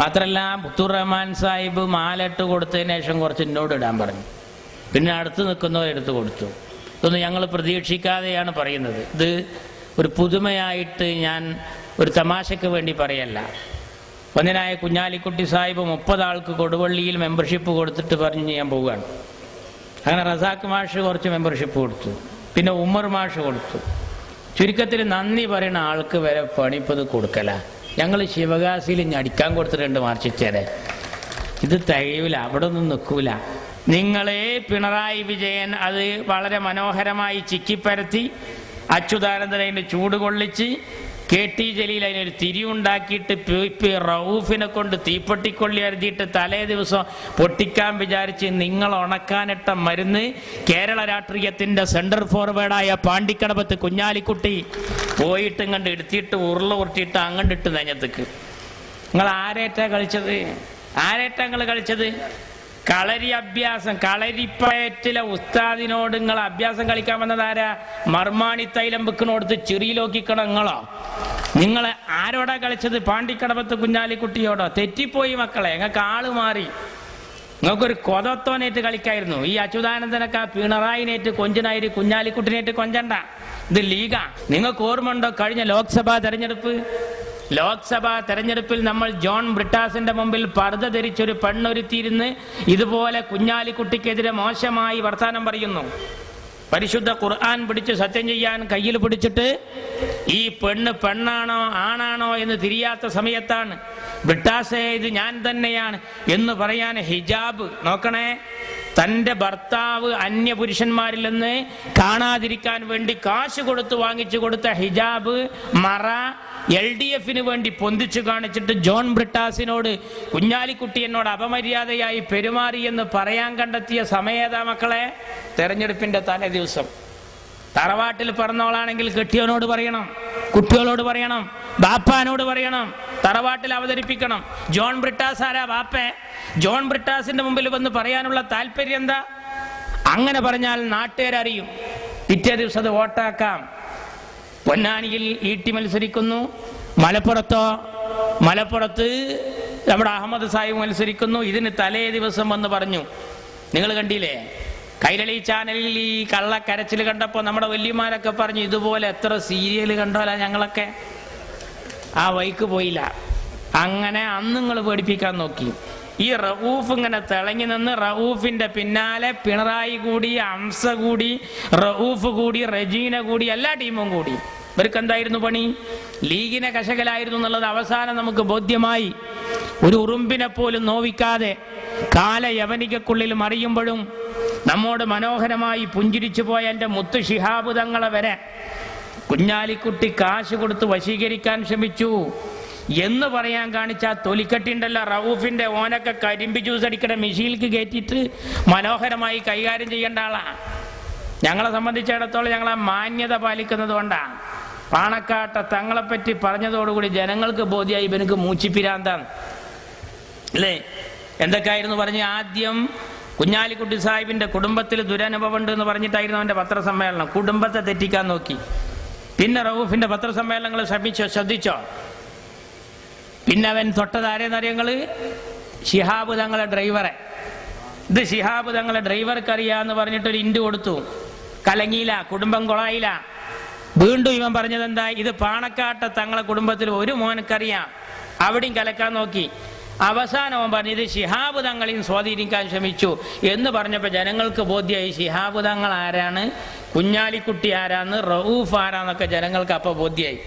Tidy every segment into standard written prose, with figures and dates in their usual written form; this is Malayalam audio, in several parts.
മാത്രമല്ല പുത്തൂർ റഹ്മാൻ സാഹിബ് മാലട്ട് കൊടുത്തതിന് ശേഷം കുറച്ച് എന്നോട് ഇടാൻ പറഞ്ഞു. പിന്നെ അടുത്ത് നിൽക്കുന്നവരെടുത്ത് കൊടുത്തു. ഇതൊന്നും ഞങ്ങൾ പ്രതീക്ഷിക്കാതെയാണ് പറയുന്നത്. ഇത് ഒരു പുതുമയായിട്ട് ഞാൻ ഒരു തമാശയ്ക്ക് വേണ്ടി പറയല്ല. വന്ദനായ കുഞ്ഞാലിക്കുട്ടി സാഹിബ് 30 ആൾക്ക് കൊടുവള്ളിയിൽ മെമ്പർഷിപ്പ് കൊടുത്തിട്ട് പറഞ്ഞ് ഞാൻ പോവുകയാണ്. അങ്ങനെ റസാഖ് മാഷ് കുറച്ച് മെമ്പർഷിപ്പ് കൊടുത്തു, പിന്നെ ഉമ്മർ മാഷ് കൊടുത്തു. ചുരുക്കത്തിൽ നന്ദി പറയുന്ന ആൾക്ക് വരെ പണിപ്പത് കൊടുക്കല. ഞങ്ങൾ ശിവകാശിയിൽ ഞടിക്കാൻ കൊടുത്തിട്ടുണ്ട് മാർച്ചിച്ചേരെ. ഇത് തികയൂല, അവിടെ ഒന്നും നിൽക്കൂല. നിങ്ങളെ പിണറായി വിജയൻ അത് വളരെ മനോഹരമായി ചിക്കിപ്പരത്തി, അച്യുതാനന്ദൻ അതിൻ്റെ ചൂട് കൊള്ളിച്ച്, KT ജലീൽ അതിനൊരു തിരിവുണ്ടാക്കിയിട്ട് PP റൌഫിനെ കൊണ്ട് തീപ്പൊട്ടിക്കൊള്ളി എഴുതിയിട്ട് തലേ ദിവസം പൊട്ടിക്കാൻ വിചാരിച്ച് നിങ്ങൾ ഉണക്കാനിട്ട മരുന്ന് കേരള രാഷ്ട്രീയത്തിൻ്റെ സെൻട്രൽ ഫോർവേഡായ പാണ്ടിക്കടവത്ത് കുഞ്ഞാലിക്കുട്ടി പോയിട്ട് കണ്ട് എടുത്തിട്ട് ഉരുട്ടിയിട്ട് അങ്ങണ്ടിട്ട് നെഞ്ഞത്തേക്ക്. നിങ്ങൾ ആരേറ്റാ കളിച്ചത്? ആരേറ്റാ നിങ്ങൾ കളിച്ചത്? കളരി അഭ്യാസം. കളരിപ്പയറ്റിലെ ഉസ്താദിനോട് നിങ്ങൾ അഭ്യാസം കളിക്കാൻ വന്നതാരാ? മർമാണി തൈലം വെക്കണോടുത്ത് ചെറിയിലോക്കിക്കണം നിങ്ങളോ? നിങ്ങൾ ആരോടാ കളിച്ചത്? പാണ്ടിക്കടവത്ത് കുഞ്ഞാലിക്കുട്ടിയോടോ? തെറ്റിപ്പോയി മക്കളെ, നിങ്ങൾക്ക് ആള് മാറി. നിങ്ങൾക്കൊരു കൊതത്തോനേറ്റ് കളിക്കായിരുന്നു. ഈ അച്യുതാനന്ദനൊക്കെ പിണറായിനേറ്റ് കൊഞ്ചനായി കുഞ്ഞാലിക്കുട്ടിനേറ്റ് കൊഞ്ചണ്ട. ഇത് ലീഗാ. നിങ്ങൾക്ക് ഓർമ്മ ഉണ്ടോ കഴിഞ്ഞ ലോക്സഭാ തെരഞ്ഞെടുപ്പിൽ നമ്മൾ ജോൺ ബ്രിട്ടാസിന്റെ മുമ്പിൽ പർദ്ദ ധരിച്ചൊരു പെണ്ണൊരുത്തിയിരുന്ന് ഇതുപോലെ കുഞ്ഞാലിക്കുട്ടിക്കെതിരെ മോശമായി വർത്താനം പറയുന്നു. പരിശുദ്ധ ഖുർആൻ പിടിച്ച് സത്യം ചെയ്യാൻ കയ്യിൽ പിടിച്ചിട്ട് ഈ പെണ്ണാണോ ആണാണോ എന്ന് തിരിയാത്ത സമയത്താണ് ബ്രിട്ടാസേ ഇത് ഞാൻ തന്നെയാണ് എന്ന് പറയാൻ ഹിജാബ് നോക്കണേ. തൻ്റെ ഭർത്താവ് അന്യപുരുഷന്മാരിൽ നിന്ന് കാണാതിരിക്കാൻ വേണ്ടി കാശ് കൊടുത്ത് വാങ്ങിച്ചു കൊടുത്ത ഹിജാബ് മറ LDFന് വേണ്ടി പൊന്തിച്ചു കാണിച്ചിട്ട് ജോൺ ബ്രിട്ടാസിനോട് കുഞ്ഞാലിക്കുട്ടി എന്നോട് അപമര്യാദയായി പെരുമാറി എന്ന് പറയാൻ കണ്ടെത്തിയ സമയേതാ മക്കളെ? തെരഞ്ഞെടുപ്പിന്റെ തലേ ദിവസം. തറവാട്ടിൽ പിറന്നോളാണെങ്കിൽ കെട്ടിയോനോട് പറയണം, കുട്ടികളോട് പറയണം, ബാപ്പാനോട് പറയണം, തറവാട്ടിൽ അവതരിപ്പിക്കണം. ജോൺ ബ്രിട്ടാസ് ആരാ? ബാപ്പേ. ജോൺ ബ്രിട്ടാസിന്റെ മുമ്പിൽ വന്ന് പറയാനുള്ള താല്പര്യം എന്താ? അങ്ങനെ പറഞ്ഞാൽ നാട്ടുകാരറിയും. പിറ്റേ ദിവസം അത് വോട്ടാക്കാം. പൊന്നാനിയിൽ ET മത്സരിക്കുന്നു, മലപ്പുറത്ത് നമ്മുടെ അഹമ്മദ് സാഹിബ് മത്സരിക്കുന്നു. ഇതിന് തലേ ദിവസം വന്ന് പറഞ്ഞു. നിങ്ങൾ കണ്ടില്ലേ കൈരളി ചാനലിൽ ഈ കള്ളക്കരച്ചിൽ കണ്ടപ്പോൾ നമ്മുടെ വല്യമാരൊക്കെ പറഞ്ഞു ഇതുപോലെ എത്ര സീരിയൽ കണ്ടോല ഞങ്ങളൊക്കെ. ആ വൈക്ക് പോയില്ല. അങ്ങനെ അന്ന് നിങ്ങൾ പേടിപ്പിക്കാൻ നോക്കി. ഈ റഊഫ് ഇങ്ങനെ തിളങ്ങി നിന്ന് റഊഫിന്റെ പിന്നാലെ പിണറായി കൂടി, ഹംസ കൂടി, റഊഫ് കൂടി, റജീന കൂടി, എല്ലാ ടീമും കൂടി. ഇവർക്ക് എന്തായിരുന്നു പണി? ലീഗിനെ കശകലായിരുന്നു എന്നുള്ളത് അവസാനം നമുക്ക് ബോധ്യമായി. ഒരു ഉറുമ്പിനെ പോലും നോവിക്കാതെ കാല യവനികക്കുള്ളിൽ മറിയുമ്പോഴും നമ്മോട് മനോഹരമായി പുഞ്ചിരിച്ചു പോയ എൻ്റെ മുത്ത് ശിഹാബ് തങ്ങളെ വരെ കുഞ്ഞാലിക്കുട്ടി കാശ് കൊടുത്ത് വശീകരിക്കാൻ ശ്രമിച്ചു എന്ന് പറയാൻ കാണിച്ച തൊലിക്കട്ടിണ്ടല്ലോ റഊഫിന്റെ. ഓനൊക്കെ കരിമ്പി ജ്യൂസ് അടിക്കണ മെഷീനിലേക്ക് കയറ്റിയിട്ട് മനോഹരമായി കൈകാര്യം ചെയ്യേണ്ട ആളാ. ഞങ്ങളെ സംബന്ധിച്ചിടത്തോളം ഞങ്ങളെ മാന്യത പാലിക്കുന്നത് കൊണ്ടാണ്. പാണക്കാട്ട തങ്ങളെപ്പറ്റി പറഞ്ഞതോടുകൂടി ജനങ്ങൾക്ക് ബോധ്യമായി ഇവനക്ക് മൂച്ചിപ്പിരാന്താണ് അല്ലേ. എന്തൊക്കെയായിരുന്നു പറഞ്ഞ്? ആദ്യം കുഞ്ഞാലിക്കുട്ടി സാഹിബിന്റെ കുടുംബത്തിൽ ദുരനുഭവം ഉണ്ട് എന്ന് പറഞ്ഞിട്ടായിരുന്നു അവന്റെ പത്രസമ്മേളനം. കുടുംബത്തെ തെറ്റിക്കാൻ നോക്കി. പിന്നെ റഊഫിന്റെ പത്രസമ്മേളനങ്ങൾ ശ്രദ്ധിച്ചോ? പിന്നെ അവൻ തൊട്ടതാരെന്നറിയങ്ങള് ശിഹാബ് തങ്ങളെ ഡ്രൈവറെ. ഇത് ശിഹാബ് തങ്ങളെ ഡ്രൈവർക്ക് അറിയാന്ന് പറഞ്ഞിട്ടൊരു ഇൻഡ് കൊടുത്തു. കലങ്ങിയില്ല, കുടുംബം കൊളായില്ല. വീണ്ടും ഇവൻ പറഞ്ഞത് എന്താ? ഇത് പാണക്കാട്ട തങ്ങളെ കുടുംബത്തിൽ ഒരു മോനക്കറിയാം, അവിടെയും കലക്കാൻ നോക്കി. അവസാനവും പറഞ്ഞു ഇത് ശിഹാബ് തങ്ങളെയും സ്വാധീനിക്കാൻ ശ്രമിച്ചു എന്ന് പറഞ്ഞപ്പോൾ ജനങ്ങൾക്ക് ബോധ്യമായി ശിഹാബ് തങ്ങൾ ആരാണ്, കുഞ്ഞാലിക്കുട്ടി ആരാന്ന്, റഊഫ് ആരാന്നൊക്കെ ജനങ്ങൾക്ക് അപ്പോൾ ബോധ്യമായി.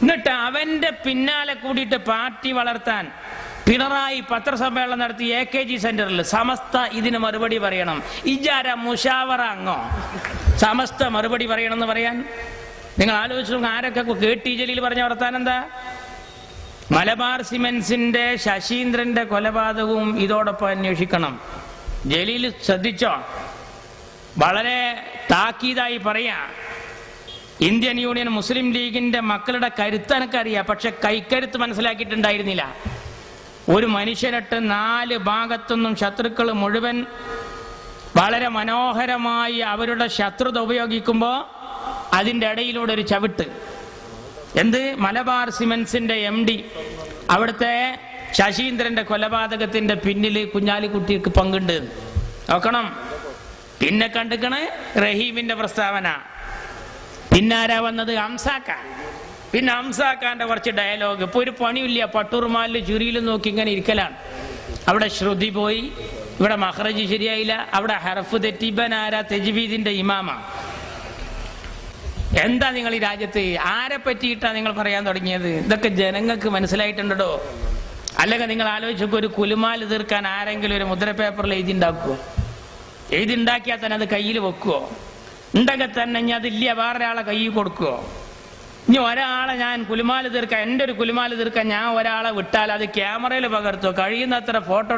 എന്നിട്ട് അവന്റെ പിന്നാലെ കൂടിയിട്ട് പാർട്ടി വളർത്താൻ പിണറായി പത്രസമ്മേളനം നടത്തി AKG സെന്ററിൽ. സമസ്ത ഇതിന് മറുപടി പറയണം. ഇജാര മുഷാവറ അങ്ങോ സമസ്ത മറുപടി പറയണം എന്ന് പറയാൻ? നിങ്ങൾ ആലോചിച്ചു ആരൊക്കെ KT ജലീൽ പറഞ്ഞ വർത്താനം എന്താ? മലബാർ സിമന്റ്സിന്റെ ശശീന്ദ്രന്റെ കൊലപാതകവും ഇതോടൊപ്പം അന്വേഷിക്കണം. ജലീൽ ശ്രദ്ധിച്ചോ? വളരെ താക്കീതായി പറയാ. ഇന്ത്യൻ യൂണിയൻ മുസ്ലിം ലീഗിന്റെ മക്കളുടെ കരുത്ത് എനിക്കറിയാം, പക്ഷെ കൈക്കരുത്ത് മനസ്സിലാക്കിയിട്ടുണ്ടായിരുന്നില്ല. ഒരു മനുഷ്യനിട്ട് 4 ഭാഗത്തുനിന്നും ശത്രുക്കൾ മുഴുവൻ വളരെ മനോഹരമായി അവരുടെ ശത്രുത ഉപയോഗിക്കുമ്പോൾ അതിൻ്റെ ഇടയിലൂടെ ഒരു ചവിട്ട്. എന്ത്? മലബാർ സിമന്റ്സിന്റെ MD അവിടുത്തെ ശശീന്ദ്രന്റെ കൊലപാതകത്തിന്റെ പിന്നിൽ കുഞ്ഞാലിക്കുട്ടിക്ക് പങ്കുണ്ട് നോക്കണം. പിന്നെ കണ്ടിക്കണ് റഹീമിന്റെ പ്രസ്താവന. പിന്നാരാ വന്നത്? ഹംസാഖാൻ. പിന്നെ ഹംസാഖാന്റെ കുറച്ച് ഡയലോഗ്. ഇപ്പൊ ഒരു പണിയില്ല, പട്ടൂർമാലിൽ ചുരിയിലും നോക്കി ഇങ്ങനെ ഇരിക്കലാണ്. അവിടെ ശ്രുതി പോയി, ഇവിടെ മഹ്റജ് ശരിയായില്ല, അവിടെ ഹർഫ് തെറ്റിബൻ ആരാ? തജ്വീദിന്റെ ഇമാമ. എന്താ നിങ്ങൾ ഈ രാജ്യത്ത് ആരെ പറ്റിയിട്ടാ നിങ്ങൾ പറയാൻ തുടങ്ങിയത്? ഇതൊക്കെ ജനങ്ങൾക്ക് മനസ്സിലായിട്ടുണ്ടോ? അല്ലെങ്കിൽ നിങ്ങൾ ആലോചിച്ചൊക്കെ ഒരു കുലുമാൽ തീർക്കാൻ ആരെങ്കിലും ഒരു മുദ്ര പേപ്പറിൽ എഴുതിണ്ടാക്കുവോ? എഴുതിണ്ടാക്കിയാൽ തന്നെ അത് കയ്യിൽ വെക്കുവോ? ഉണ്ടെങ്കിൽ തന്നെ ഇനി അതില്ല വേറൊരാളെ കയ്യിൽ കൊടുക്കുവോ? ഇനി ഒരാളെ ഞാൻ കുലുമാൽ തീർക്കാൻ, എൻ്റെ ഒരു കുലുമാൽ തീർക്കാൻ ഞാൻ ഒരാളെ വിട്ടാൽ അത് ക്യാമറയിൽ പകർത്തുവോ? കഴിയുന്നത്ര ഫോട്ടോ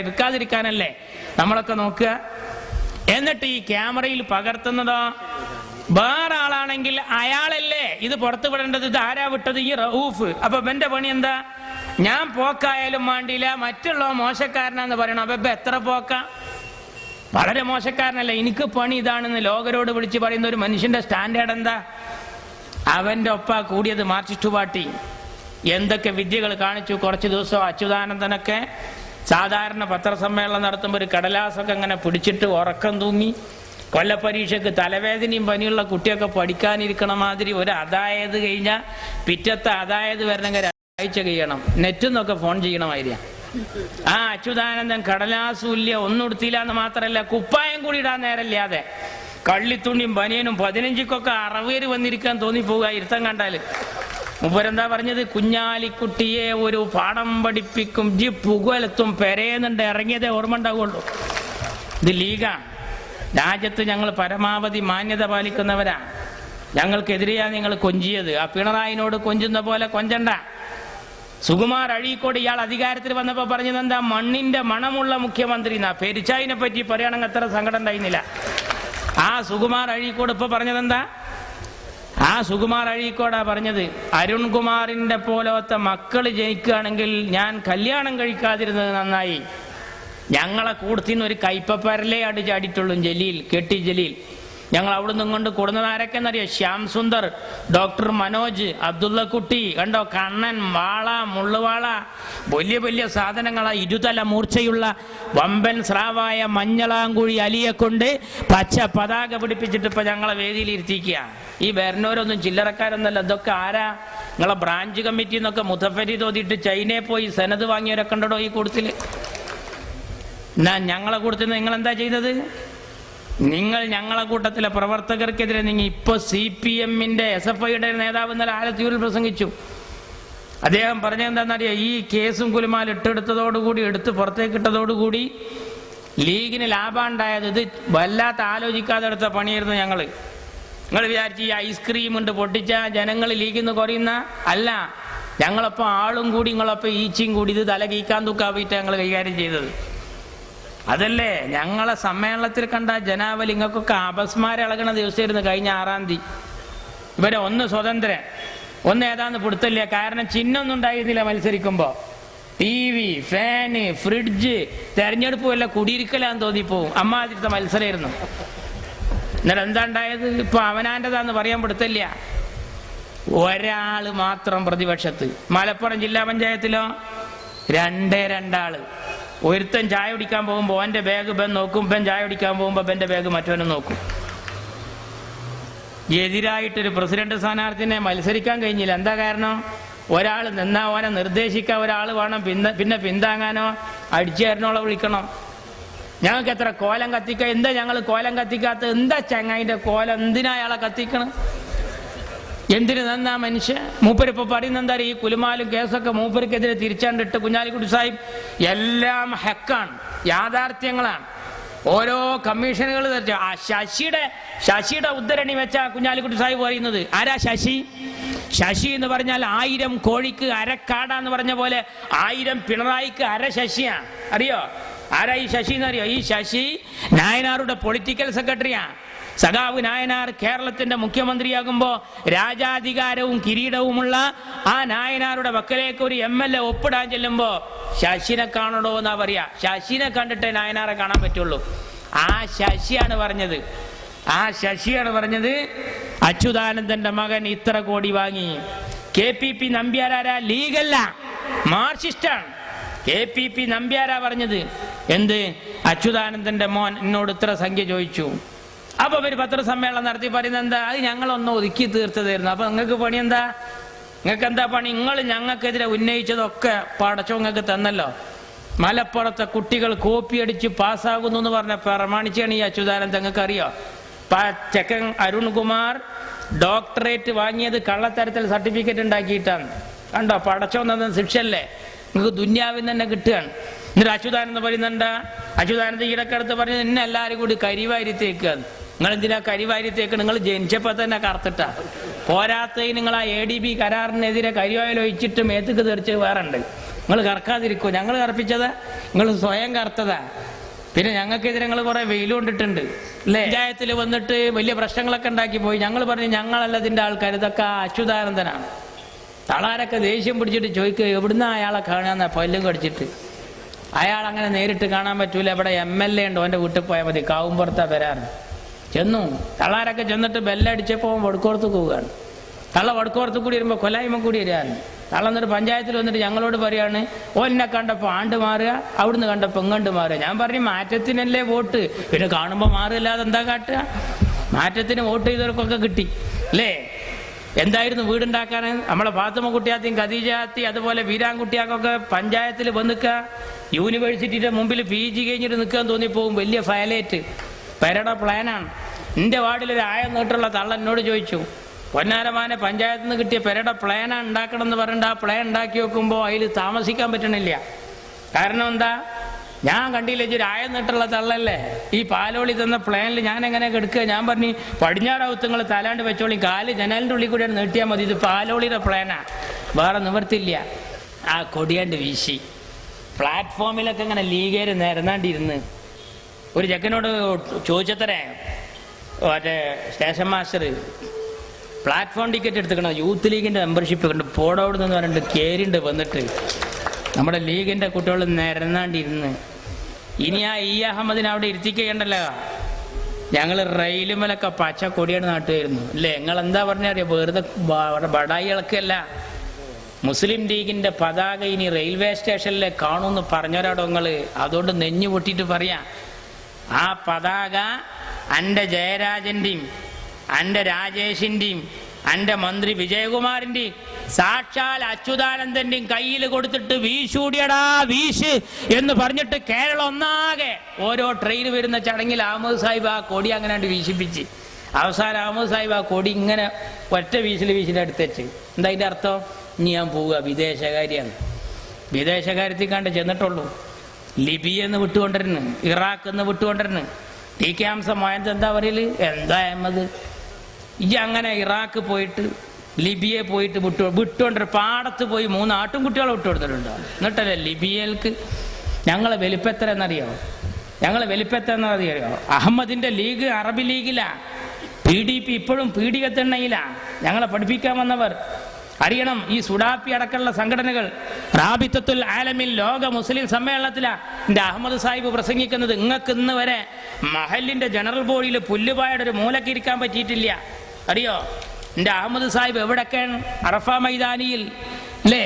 എടുക്കാതിരിക്കാനല്ലേ നമ്മളൊക്കെ നോക്കുക. എന്നിട്ട് ഈ ക്യാമറയിൽ പകർത്തുന്നതോ വേറെ ആളാണെങ്കിൽ അയാളല്ലേ ഇത് പുറത്തു വിടേണ്ടത്. ഇത് ആരാ വിട്ടത്? ഈ റഊഫ്. അപ്പൊ എന്റെ പണി എന്താ? ഞാൻ പോക്കായാലും വേണ്ടിയില്ല, മറ്റുള്ള മോശക്കാരനാന്ന് പറയണം. അപ്പൊ എത്ര പോക്ക? വളരെ മോശക്കാരനല്ല. എനിക്ക് പണി ഇതാണെന്ന് ലോകരോട് വിളിച്ച് പറയുന്ന ഒരു മനുഷ്യന്റെ സ്റ്റാൻഡേർഡ് എന്താ? അവന്റെ ഒപ്പ കൂടിയത് മാർക്സിസ്റ്റ് പാർട്ടി എന്തൊക്കെ വിദ്യകൾ കാണിച്ചു. കുറച്ച് ദിവസം അച്യുതാനന്ദനൊക്കെ സാധാരണ പത്രസമ്മേളനം നടത്തുമ്പോൾ ഒരു കടലാസൊക്കെ അങ്ങനെ പിടിച്ചിട്ട് ഉറക്കം തൂങ്ങി, കൊല്ലപ്പരീക്ഷയ്ക്ക് തലവേദനയും പനിയുള്ള കുട്ടിയൊക്കെ പഠിക്കാനിരിക്കണ മാതിരി ഒരു അതായത് കഴിഞ്ഞാൽ പിറ്റത്തെ അതായത് വരണമെങ്കിൽ ഒരാഴ്ച കഴിയണം. നെറ്റിൽ നിന്നൊക്കെ ഫോൺ ചെയ്യണമായിരിക്കാം. ആ അച്യുതാനന്ദൻ കടലാസൂല്യ ഒന്നും എടുത്തില്ല എന്ന് മാത്രമല്ല, കുപ്പായം കൂടി ഇടാൻ നേരമില്ലാതെ കള്ളിത്തുണിയും ബനിയനും 15 60 വന്നിരിക്കാൻ തോന്നിപ്പോവുക ഇരുത്തം കണ്ടാല്. മുപ്പരെന്താ പറഞ്ഞത്? കുഞ്ഞാലിക്കുട്ടിയെ ഒരു പാഠം പഠിപ്പിക്കും ജി പുകലത്തും പെരേന്നുണ്ട് ഇറങ്ങിയതേ ഓർമ്മ ഉണ്ടാവുള്ളൂ. ഇത് ലീഗാണ്. രാജ്യത്ത് ഞങ്ങൾ പരമാവധി മാന്യത പാലിക്കുന്നവരാ. ഞങ്ങൾക്കെതിരെയാ നിങ്ങൾ കൊഞ്ചിയത്. ആ പിണറായിനോട് കൊഞ്ചുന്ന പോലെ കൊഞ്ചണ്ട. സുകുമാർ അഴീക്കോട് ഇയാൾ അധികാരത്തിൽ വന്നപ്പോ പറഞ്ഞത് എന്താ? മണ്ണിന്റെ മണമുള്ള മുഖ്യമന്ത്രി എന്നാ. പെരിച്ചായിനെ പറ്റി പറയുകയാണെങ്കിൽ അത്ര സങ്കടം ഉണ്ടായിരുന്നില്ല. ആ സുകുമാർ അഴീക്കോട് ഇപ്പൊ പറഞ്ഞതെന്താ? ആ സുകുമാർ അഴീക്കോടാ പറഞ്ഞത്, അരുൺകുമാറിന്റെ പോലത്തെ മക്കള് ജനിക്കുകയാണെങ്കിൽ ഞാൻ കല്യാണം കഴിക്കാതിരുന്നത് നന്നായി. ഞങ്ങളെ കൂടത്തിന്ന് ഒരു കൈപ്പപ്പരലേ ചാടിയിട്ടുള്ളൂ ജലീൽ, കെട്ടി ജലീൽ. ഞങ്ങൾ അവിടെ നിന്നും കൊണ്ട് കൊടുന്നത് ആരൊക്കെന്നറിയാം? ശ്യാം സുന്ദർ, ഡോക്ടർ മനോജ്, അബ്ദുള്ള കുട്ടി, കണ്ടോ കണ്ണൻ, വാള, മുള്ളുവാള, വലിയ വലിയ സാധനങ്ങളാ. ഇരുതല മൂർച്ചയുള്ള വമ്പൻ സ്രാവായ മഞ്ഞളാങ്കുഴി അലിയെ കൊണ്ട് പച്ച പതാക പിടിപ്പിച്ചിട്ട് ഇപ്പൊ ഞങ്ങളെ വേദിയിൽ ഇരുത്തിക്കുക. ഈ വരണവരൊന്നും ചില്ലറക്കാരൊന്നല്ല. ഇതൊക്കെ ആരാ? നിങ്ങളെ ബ്രാഞ്ച് കമ്മിറ്റി എന്നൊക്കെ മുതഫരി തോതിയിട്ട് ചൈനയിൽ പോയി സനത് വാങ്ങിയവരൊക്കെ ഉണ്ടോ ഈ കൂട്ടത്തില്? എന്നാ ഞങ്ങളെ കൂട്ടത്തിൽ നിങ്ങൾ എന്താ ചെയ്തത്? നിങ്ങൾ ഞങ്ങളെ കൂട്ടത്തിലെ പ്രവർത്തകർക്കെതിരെ നിങ്ങൾ ഇപ്പൊ CPM-ന്റെ SFIയുടെ നേതാവ് ഇന്നലെ ആലത്തൂരിൽ പ്രസംഗിച്ചു. അദ്ദേഹം പറഞ്ഞെന്താണെന്നറിയാം? ഈ കേസും കുലുമാൽ ഇട്ടെടുത്തതോടുകൂടി, എടുത്ത് പുറത്തേക്കിട്ടതോടുകൂടി ലീഗിന് ലാഭം ഉണ്ടായത്. ഇത് വല്ലാത്ത ആലോചിക്കാതെ എടുത്ത പണിയായിരുന്നു ഞങ്ങൾ. നിങ്ങൾ വിചാരിച്ച് ഈ ഐസ്ക്രീം ഉണ്ട് പൊട്ടിച്ച ജനങ്ങൾ ലീഗിൽ നിന്ന് കുറയുന്ന അല്ല. ഞങ്ങളൊപ്പം ആളും കൂടി നിങ്ങളൊപ്പം ഈച്ചയും കൂടി ഇത് തല കീക്കാൻ തൂക്കാവിട്ട് ഞങ്ങൾ കൈകാര്യം ചെയ്തത്. അതല്ലേ ഞങ്ങളെ സമ്മേളനത്തിൽ കണ്ട ജനാവലി. നിങ്ങൾക്കൊക്കെ അപസ്മാരം ഇളകണ ദിവസമായിരുന്നു കഴിഞ്ഞ 6-ാം തീയതി. ഇവരെ ഒന്ന് സ്വതന്ത്രൻ, ഒന്ന് ഏതാന്ന് പിടുത്തല്ല. കാരണം ചിഹ്നമൊന്നും ഉണ്ടായിരുന്നില്ല മത്സരിക്കുമ്പോ. TV, ഫാന്, ഫ്രിഡ്ജ്, തെരഞ്ഞെടുപ്പ് വല്ല കുടിയിരിക്കലാന്ന് തോന്നിപ്പോവും. അമ്മാതിരത്തെ മത്സരമായിരുന്നു. എന്നിട്ട് എന്താ ഉണ്ടായത്? ഇപ്പൊ അവനാൻ്റെതാന്ന് പറയാൻ പിടുത്തല്ല. ഒരാള് മാത്രം പ്രതിപക്ഷത്ത്. മലപ്പുറം ജില്ലാ പഞ്ചായത്തിലോ 2 ആള്. ഒരുത്തൻ ചായ കുടിക്കാൻ പോകുമ്പോ അവന്റെ ബാഗ് ബൻ നോക്കും, ബൻ ചായ കുടിക്കാൻ പോകുമ്പോ ബന്റെ ബാഗ് മറ്റവനും നോക്കും. എതിരായിട്ടൊരു പ്രസിഡന്റ് സ്ഥാനാർത്ഥിനെ മത്സരിക്കാൻ കഴിഞ്ഞില്ല. എന്താ കാരണം? ഒരാൾ നിന്നാ ഓനെ നിർദ്ദേശിക്കാൻ ഒരാൾ വേണം, പിന്നെ പിന്താങ്ങാനോ അടിച്ചേരനോളെ വിളിക്കണം. ഞങ്ങൾക്ക് എത്ര കോലം കത്തിക്ക. എന്താ ഞങ്ങൾ കോലം കത്തിക്കാത്ത? എന്താ ചങ്ങായിന്റെ കോലം? എന്തിനാ അയാളെ കത്തിക്കണം? എന്തിനു നന്നാ മനുഷ്യ? മൂപ്പരിപ്പോ പറയുന്ന എന്താ? ഈ കുലുമാലും കേസൊക്കെ മൂപ്പർക്കെതിരെ തിരിച്ചാണ്ടിട്ട് കുഞ്ഞാലിക്കുട്ടി സാഹിബ് എല്ലാം ഹക്കാണ്, യാഥാർത്ഥ്യങ്ങളാണ്. ഓരോ കമ്മീഷനുകൾ ശശിയുടെ ഉദ്ധരണി വെച്ച കുഞ്ഞാലിക്കുട്ടി സാഹിബ് പറയുന്നത്. ആരാ ശശി? ശശി എന്ന് പറഞ്ഞാൽ 1000 കോഴിക്ക് അരക്കാടാന്ന് പറഞ്ഞ പോലെ 1000 പിണറായിക്ക് അര ശശിയാണ്. അറിയോ ആരാ ഈ ശശി എന്നറിയോ? ഈ ശശി നായനാറുടെ പൊളിറ്റിക്കൽ സെക്രട്ടറിയാ. സഖാവ് നായനാർ കേരളത്തിന്റെ മുഖ്യമന്ത്രിയാകുമ്പോ രാജാധികാരവും കിരീടവുമുള്ള ആ നായനാരുടെ വക്കലേക്ക് ഒരു MLA ഒപ്പിടാൻ ചെല്ലുമ്പോ ശശിനെ കാണണോ എന്നാ പറയാ. ശശിനെ കണ്ടിട്ടേ നായനാറെ കാണാൻ പറ്റുള്ളൂ. ആ ശശിയാണ് പറഞ്ഞത് അച്യുതാനന്ദന്റെ മകൻ ഇത്ര കോടി വാങ്ങി. KPP നമ്പ്യാരാരാ? ലീഗല്ല. മാർക്സിസ്റ്റാണ്. KPP നമ്പ്യാരാ പറഞ്ഞത്. എന്ത്? അച്യുതാനന്ദന്റെ മോൻ എന്നോട് ഇത്ര സംഖ്യ ചോദിച്ചു. അപ്പൊ ഒരു പത്രസമ്മേളനം നടത്തി പറയുന്നത് എന്താ? അത് ഞങ്ങളൊന്ന് ഒതുക്കി തീർത്തതായിരുന്നു. അപ്പൊ നിങ്ങൾക്ക് പണി എന്താ? നിങ്ങൾക്ക് എന്താ പണി? നിങ്ങൾ ഞങ്ങൾക്കെതിരെ ഉന്നയിച്ചതൊക്കെ പടച്ചോ നിങ്ങൾക്ക് തന്നല്ലോ. മലപ്പുറത്തെ കുട്ടികൾ കോപ്പി അടിച്ച് പാസ്സാകുന്നു എന്ന് പറഞ്ഞ പ്രമാണിച്ചാണ് ഈ അച്യുതാനന്ദൻ. നിങ്ങൾക്ക് അറിയോ? ചെക്കൻ അരുൺകുമാർ ഡോക്ടറേറ്റ് വാങ്ങിയത് കള്ളത്തരത്തിൽ സർട്ടിഫിക്കറ്റ് ഉണ്ടാക്കിയിട്ടാണ്. കണ്ടോ? പടച്ചോ തന്ന ശിക്ഷല്ലേ നിങ്ങൾക്ക് ദുന്യാവിൽ തന്നെ കിട്ടുകയാണ്. എന്നിട്ട് അച്യുതാനന്ദൻ പറയുന്നുണ്ട്, അച്യുതാനന്ദൻ ഈടക്കടുത്ത് പറഞ്ഞത് എന്നെ എല്ലാവരും കൂടി കരിവാരിത്തേക്കാണ്. നിങ്ങൾ എന്തിനാ കരിവാരിത്തേക്ക്? നിങ്ങൾ ജനിച്ചപ്പോൾ തന്നെ കറുത്തിട്ടാ. പോരാത്തതിന് നിങ്ങൾ ആ ADB കരാറിനെതിരെ കരിവായിൽ ഒഴിച്ചിട്ട് മേത്തേക്ക് തെറിച്ച് വേറെ ഉണ്ട്. നിങ്ങൾ കറക്കാതിരിക്കോ? ഞങ്ങൾ കറപ്പിച്ചതാ? നിങ്ങൾ സ്വയം കറുത്തതാ? പിന്നെ ഞങ്ങൾക്കെതിരെ നിങ്ങൾ കുറെ വെയിൽ കൊണ്ടിട്ടുണ്ട് അല്ലേ? പഞ്ചായത്തിൽ വന്നിട്ട് വലിയ പ്രശ്നങ്ങളൊക്കെ ഉണ്ടാക്കി പോയി. ഞങ്ങൾ പറഞ്ഞു ഞങ്ങളല്ല ഇതിൻ്റെ ആൾക്കാർ, ഇതൊക്കെ അച്യുതാനന്ദനാണ്. തളാരൊക്കെ ദേഷ്യം പിടിച്ചിട്ട് ചോദിക്കുക എവിടുന്ന അയാളെ കാണാന്ന പല്ലും കടിച്ചിട്ട്. അയാൾ അങ്ങനെ നേരിട്ട് കാണാൻ പറ്റൂല. ഇവിടെ MLA ഉണ്ട്, അവൻ്റെ വീട്ടിൽ പോയാൽ മതി, കാവുമ്പുറത്താ വരാറ്. ചെന്നു തള്ളാരൊക്കെ ചെന്നിട്ട് ബെല്ലടിച്ചപ്പോൾ വടക്കോർത്ത് പോവുകയാണ്. തള്ള വടക്കോർത്ത് കൂടി വരുമ്പോൾ കൊലായ്മ കൂടി വരികയാണ്. തള്ള എന്നിട്ട് പഞ്ചായത്തിൽ വന്നിട്ട് ഞങ്ങളോട് പറയാണ്, ഓന്നെ കണ്ടപ്പോൾ ആണ്ട് മാറുക, അവിടുന്ന് കണ്ടപ്പോൾ ഇങ്ങോട്ട് മാറുക. ഞാൻ പറഞ്ഞു മാറ്റത്തിനല്ലേ വോട്ട്, പിന്നെ കാണുമ്പോൾ മാറില്ലാതെ എന്താ കാട്ടുക? മാറ്റത്തിന് വോട്ട് ചെയ്തവർക്കൊക്കെ കിട്ടി അല്ലേ? എന്തായിരുന്നു വീടുണ്ടാക്കാൻ? നമ്മളെ ഫാത്തിമ കുട്ടിയാത്തിയും ഖദീജാത്തി അതുപോലെ വീരാൻകുട്ടിയാക്കൊക്കെ പഞ്ചായത്തിൽ വന്നിക്കുക. യൂണിവേഴ്സിറ്റിയുടെ മുമ്പിൽ PG കഴിഞ്ഞിട്ട് നിൽക്കാൻ തോന്നിപ്പോവും. വലിയ ഫയലേറ്റ് പെരയുടെ പ്ലാനാണ്. എൻ്റെ വാർഡിലൊരു ആയം നീട്ടുള്ള തള്ള എന്നോട് ചോദിച്ചു, പൊന്നാരമാനെ പഞ്ചായത്തിൽ നിന്ന് കിട്ടിയ പെരയുടെ പ്ലാനാണ് ഉണ്ടാക്കണം എന്ന് പറഞ്ഞിട്ട് ആ പ്ലാൻ ഉണ്ടാക്കി വെക്കുമ്പോൾ അതിൽ താമസിക്കാൻ പറ്റണില്ല. കാരണം എന്താ? ഞാൻ കണ്ടില്ല, ഒരു ആയം നീട്ടുള്ള തള്ളല്ലേ. ഈ പാലോളി തന്ന പ്ലാനിൽ ഞാൻ എങ്ങനെ കെടുക്കുക? ഞാൻ പറഞ്ഞു പടിഞ്ഞാറവുത്തങ്ങൾ തലാണ്ട് വെച്ചോളി, കാല് ജനലിൻ്റെ ഉള്ളിൽ കൂടിയാണ് നീട്ടിയാൽ മതി, ഇത് പാലോളിയുടെ പ്ലാനാ, വേറെ നിവർത്തില്ല. ആ കൊടിയാണ്ട് വീശി പ്ലാറ്റ്ഫോമിലൊക്കെ ഇങ്ങനെ ലീഗേര് നിരന്നാണ്ടിരുന്ന് ഒരു ചെക്കനോട് ചോദിച്ചത്രേ, മറ്റേ സ്റ്റേഷൻ മാസ്റ്റർ പ്ലാറ്റ്ഫോം ടിക്കറ്റ് എടുത്തിക്കണം, യൂത്ത് ലീഗിൻ്റെ മെമ്പർഷിപ്പ് കൊണ്ട് പോടോട് നിന്ന് പറഞ്ഞിട്ട് കേരിണ്ട് വന്നിട്ട് നമ്മുടെ ലീഗിൻ്റെ കുട്ടികൾ നിരന്നാണ്ടിരുന്ന്. ഇനി ആ അഹമ്മദിനെ അവിടെ ഇരുത്തിക്കണ്ടല്ലോ. ഞങ്ങൾ റെയിലുമലൊക്കെ പച്ച കൊടിയാണ് നാട്ടുകായിരുന്നു അല്ലേ? നിങ്ങൾ എന്താ പറഞ്ഞറിയാം? വെറുതെ ബടായി ഇളക്കല്ല. മുസ്ലിം ലീഗിൻ്റെ പതാക ഇനി റെയിൽവേ സ്റ്റേഷനിലെ കാണുമെന്ന് പറഞ്ഞവരാടോ നിങ്ങൾ. അതുകൊണ്ട് നെഞ്ഞു പൊട്ടിയിട്ട് പറയാം, ആ പതാക എൻ്റെ ജയരാജൻ്റെയും എൻ്റെ രാജേഷിൻ്റെയും എൻ്റെ മന്ത്രി വിജയകുമാറിൻ്റെയും സാക്ഷാൽ അച്യുതാനന്ദൻ്റെയും കയ്യിൽ കൊടുത്തിട്ട് വീശൂടിയടാ വീശ് എന്ന് പറഞ്ഞിട്ട് കേരളം ഒന്നാകെ ഓരോ ട്രെയിൻ വരുന്ന ചടങ്ങിൽ അഹമ്മദ് സാഹിബ് ആ കൊടി അങ്ങനെ വീശിപ്പിച്ച് അവസാനം അഹമ്മദ് സാഹിബ് ആ കൊടി ഇങ്ങനെ ഒറ്റ വീശിൽ എടുത്തുവെച്ച്. എന്താ അതിൻ്റെ അർത്ഥം? ഇനി ഞാൻ പോവുക, വിദേശകാരിയാണ്. വിദേശകാര്യത്തിൽ കണ്ട് ചെന്നിട്ടുള്ളൂ. ലിബിയെന്ന് വിട്ടുകൊണ്ടിരുന്നു, ഇറാഖെന്ന് വിട്ടുകൊണ്ടിരുന്നു. TK ഹംസ മോയന്ത് എന്താ പറയല്? എന്താ അഹമ്മദ് ഈ അങ്ങനെ ഇറാഖ് പോയിട്ട് ലിബിയെ പോയിട്ട് വിട്ടുകൊണ്ടിരുന്നു. പാടത്ത് പോയി 3 ആട്ടുംകുട്ടികളെ വിട്ടുകൊടുത്തിട്ടുണ്ടോ? എന്നിട്ടല്ലേ ലിബിയയിലേക്ക്. ഞങ്ങളെ വലിപ്പെത്ര എന്നറിയോ? അഹമ്മദിന്റെ ലീഗ് അറബി ലീഗിലാ, PDP ഇപ്പോഴും പീഡികത്തെണ്ണയിലാ. ഞങ്ങളെ പഠിപ്പിക്കാൻ വന്നവർ അറിയണം. ഈ സുഡാപ്പി അടക്കമുള്ള സംഘടനകൾ റാബിത്തത്തുൽ ആലമിൻ ലോക മുസ്ലിം സമ്മേളനത്തിലാണ് എൻ്റെ അഹമ്മദ് സാഹിബ് പ്രസംഗിക്കുന്നത്. നിങ്ങൾക്ക് ഇന്ന് വരെ മഹലിന്റെ ജനറൽ ബോഡിയിൽ പുല്ലുപായുടെ ഒരു മൂലക്ക് ഇരിക്കാൻ പറ്റിയിട്ടില്ല. അറിയോ? എൻ്റെ അഹമ്മദ് സാഹിബ് എവിടൊക്കെയാണ്? അറഫ മൈതാനിയിൽ അല്ലേ?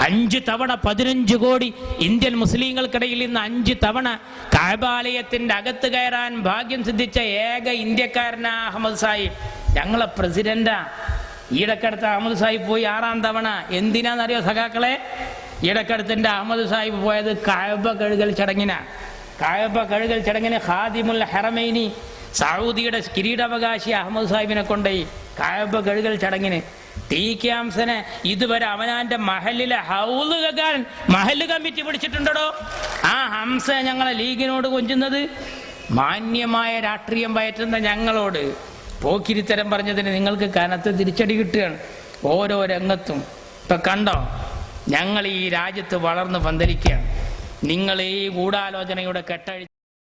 5 തവണ 15 കോടി ഇന്ത്യൻ മുസ്ലിങ്ങൾക്കിടയിൽ നിന്ന് 5 തവണ കഅബാലയത്തിന്റെ അകത്ത് കയറാൻ ഭാഗ്യം സിദ്ധിച്ച ഏക ഇന്ത്യക്കാരനാ അഹമ്മദ് സാഹിബ്. ഞങ്ങളെ പ്രസിഡന്റാ. ഈടക്കടുത്ത് അഹമ്മദ് സാഹിബ് പോയി 6ാം തവണ. എന്തിനാന്നറിയോ സഖാക്കളെ? ഈടക്കടുത്തിന്റെ അഹമ്മദ് സാഹിബ് പോയത് കഅബ കഴുകൽ ചടങ്ങിനാ. കഅബ കഴുകൽ ചടങ്ങിന് ഖാദിമുൽ ഹറമൈനി സൗദിയുടെ കിരീടാവകാശി അഹമ്മദ് സാഹിബിനെ കൊണ്ടുപോയി കഅബ കഴുകൽ ചടങ്ങിന്. TK ഹംസനെ ഇതുവരെ അവനാന്റെ മഹലിലെ ഹൗല് കേൾക്കാൻ മഹല് കമ്മിറ്റി പിടിച്ചിട്ടുണ്ടോ? ആ ഹംസ ഞങ്ങളെ ലീഗിനോട് കൊഞ്ചുന്നത്, മാന്യമായ രാഷ്ട്രീയം പയറ്റുന്ന ഞങ്ങളോട് പോക്കിരിത്തരം പറഞ്ഞതിന് നിങ്ങൾക്ക് കനത്ത് തിരിച്ചടി കിട്ടുകയാണ് ഓരോ രംഗത്തും. ഇപ്പൊ കണ്ടോ, ഞങ്ങൾ ഈ രാജ്യത്ത് വളർന്ന് പന്തലിക്കുകയാണ്. നിങ്ങൾ ഈ ഗൂഢാലോചനയുടെ കെട്ടഴി